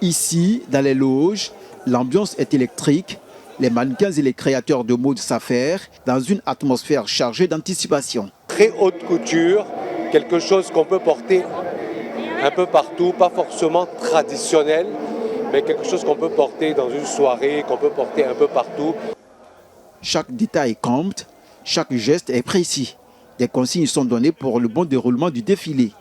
Ici, dans les loges, l'ambiance est électrique. Les mannequins et les créateurs de mode s'affairent dans une atmosphère chargée d'anticipation. Très haute couture, quelque chose qu'on peut porter un peu partout, pas forcément traditionnel, mais quelque chose qu'on peut porter dans une soirée, qu'on peut porter un peu partout. Chaque détail compte, chaque geste est précis. Des consignes sont données pour le bon déroulement du défilé.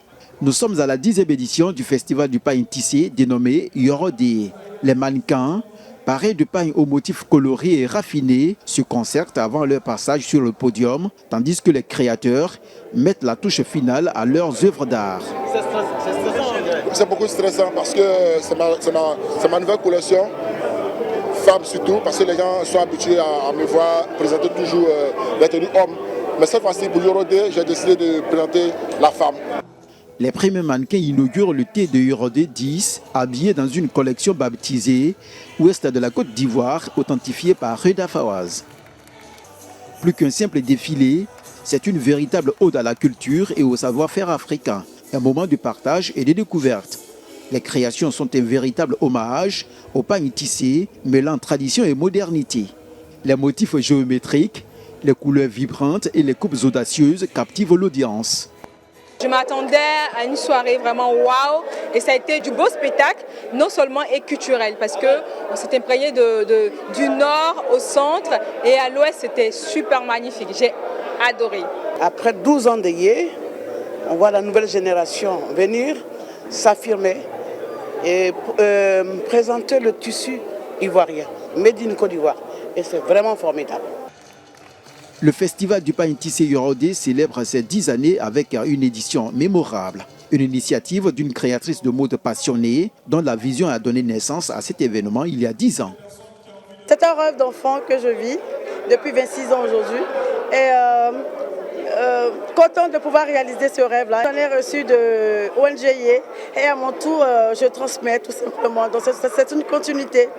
Nous sommes à la 10e édition du festival du pagne tissé dénommé Yorodé. Les mannequins, parés de pagne aux motifs colorés et raffinés, se concertent avant leur passage sur le podium, tandis que les créateurs mettent la touche finale à leurs œuvres d'art. C'est beaucoup stressant parce que c'est ma nouvelle collection, femme surtout, parce que les gens sont habitués à me voir présenter toujours les tenues hommes. Mais cette fois-ci, pour Yorodé, j'ai décidé de présenter la femme. Les premiers mannequins inaugurent le thé de Yorodé 10, habillé dans une collection baptisée Ouest de la Côte d'Ivoire, authentifiée par Reda Fawaz. Plus qu'un simple défilé, c'est une véritable ode à la culture et au savoir-faire africain, un moment de partage et de découverte. Les créations sont un véritable hommage au pagne tissé, mêlant tradition et modernité. Les motifs géométriques, les couleurs vibrantes et les coupes audacieuses captivent l'audience. Je m'attendais à une soirée vraiment waouh et ça a été du beau spectacle, non seulement et culturel parce qu'on s'est imprégné du nord au centre et à l'ouest, c'était super magnifique, j'ai adoré. Après 12 ans de Yé, on voit la nouvelle génération venir s'affirmer et présenter le tissu ivoirien, Made in Côte d'Ivoire, et c'est vraiment formidable. Le festival du pagne tissé Yorodé célèbre ses 10 années avec une édition mémorable. Une initiative d'une créatrice de mode passionnée dont la vision a donné naissance à cet événement il y a 10 ans. C'est un rêve d'enfant que je vis depuis 26 ans aujourd'hui. Et contente de pouvoir réaliser ce rêve-là. J'en ai reçu de ONGIE et à mon tour, je transmets tout simplement. Donc c'est une continuité.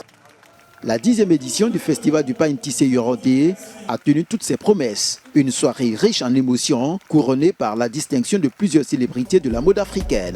La 10e édition du festival du pagne tissé Yorodé a tenu toutes ses promesses. Une soirée riche en émotions, couronnée par la distinction de plusieurs célébrités de la mode africaine.